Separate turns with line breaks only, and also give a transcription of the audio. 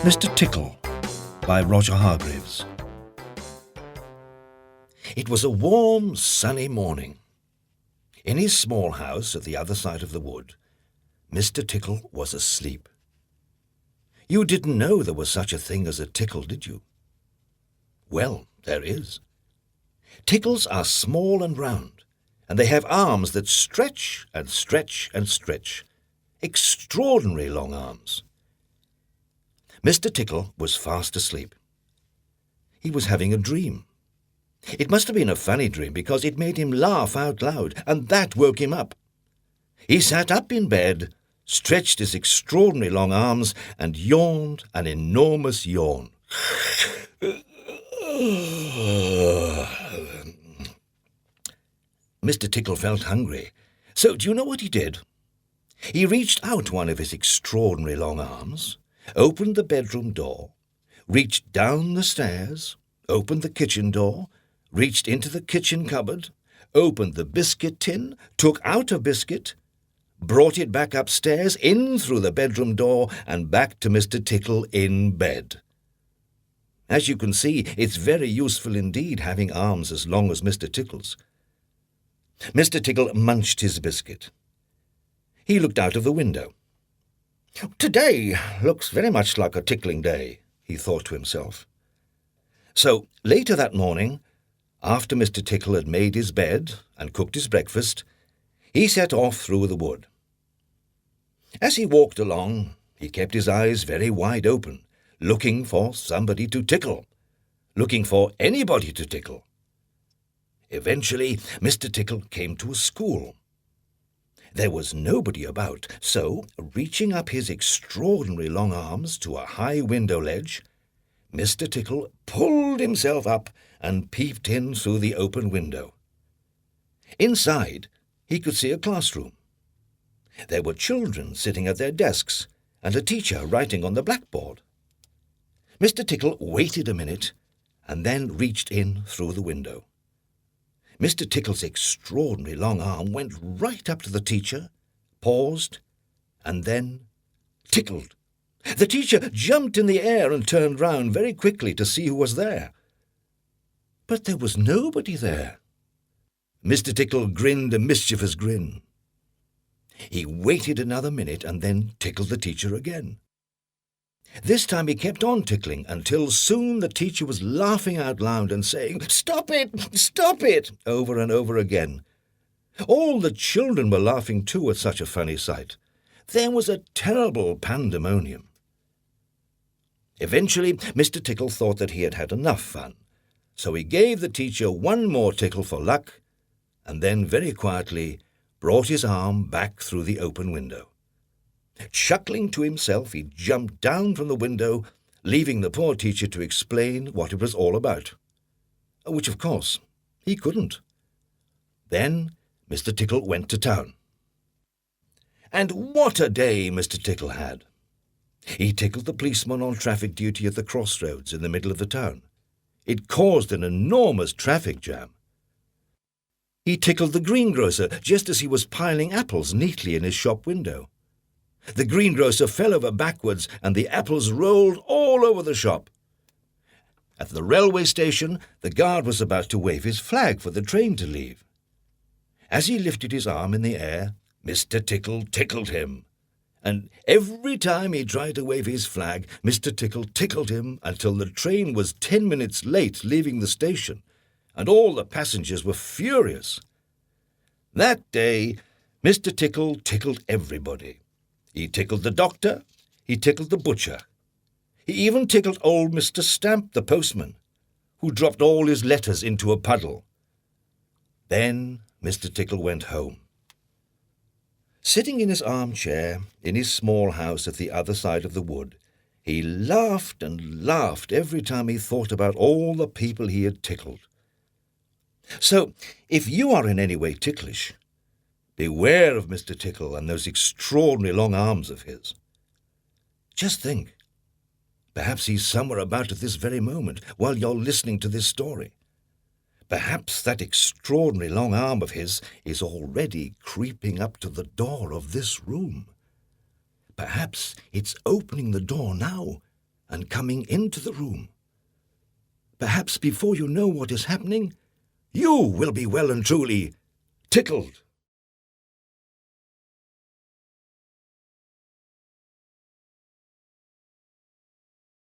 Mr. Tickle by Roger Hargreaves. It was a warm, sunny morning. In his small house at the other side of the wood, Mr. Tickle was asleep. You didn't know there was such a thing as a tickle, did you? Well, there is. Tickles are small and round, and they have arms that stretch and stretch and stretch. Extraordinary long arms. Mr. Tickle was fast asleep. He was having a dream. It must have been a funny dream because it made him laugh out loud, and that woke him up. He sat up in bed, stretched his extraordinary long arms, and yawned an enormous yawn. Mr. Tickle felt hungry, so do you know what he did? He reached out one of his extraordinary long arms, opened the bedroom door, reached down the stairs, opened the kitchen door, reached into the kitchen cupboard, opened the biscuit tin, took out a biscuit, brought it back upstairs, in through the bedroom door, and back to Mr. Tickle in bed. As you can see, it's very useful indeed having arms as long as Mr. Tickle's. Mr. Tickle munched his biscuit. He looked out of the window. "Today looks very much like a tickling day," he thought to himself. So, later that morning, after Mr. Tickle had made his bed and cooked his breakfast, he set off through the wood. As he walked along, he kept his eyes very wide open, looking for somebody to tickle, looking for anybody to tickle. Eventually, Mr. Tickle came to a school. There was nobody about, so, reaching up his extraordinary long arms to a high window ledge, Mr. Tickle pulled himself up and peeped in through the open window. Inside, he could see a classroom. There were children sitting at their desks and a teacher writing on the blackboard. Mr. Tickle waited a minute and then reached in through the window. Mr. Tickle's extraordinary long arm went right up to the teacher, paused, and then tickled. The teacher jumped in the air and turned round very quickly to see who was there. But there was nobody there. Mr. Tickle grinned a mischievous grin. He waited another minute and then tickled the teacher again. This time he kept on tickling until soon the teacher was laughing out loud and saying, "Stop it! Stop it!" over and over again. All the children were laughing too at such a funny sight. There was a terrible pandemonium. Eventually, Mr. Tickle thought that he had had enough fun, so he gave the teacher one more tickle for luck, and then very quietly brought his arm back through the open window. Chuckling to himself, he jumped down from the window, leaving the poor teacher to explain what it was all about, which, of course, he couldn't. Then Mr. Tickle went to town. And what a day Mr. Tickle had! He tickled the policeman on traffic duty at the crossroads in the middle of the town. It caused an enormous traffic jam. He tickled the greengrocer just as he was piling apples neatly in his shop window. The greengrocer fell over backwards, and the apples rolled all over the shop. At the railway station, the guard was about to wave his flag for the train to leave. As he lifted his arm in the air, Mr. Tickle tickled him, and every time he tried to wave his flag, Mr. Tickle tickled him until the train was 10 minutes late leaving the station, and all the passengers were furious. That day, Mr. Tickle tickled everybody. He tickled the doctor, he tickled the butcher. He even tickled old Mr. Stamp, the postman, who dropped all his letters into a puddle. Then Mr. Tickle went home. Sitting in his armchair in his small house at the other side of the wood, he laughed and laughed every time he thought about all the people he had tickled. So, if you are in any way ticklish, beware of Mr. Tickle and those extraordinary long arms of his. Just think, perhaps he's somewhere about at this very moment while you're listening to this story. Perhaps that extraordinary long arm of his is already creeping up to the door of this room. Perhaps it's opening the door now and coming into the room. Perhaps before you know what is happening, you will be well and truly tickled.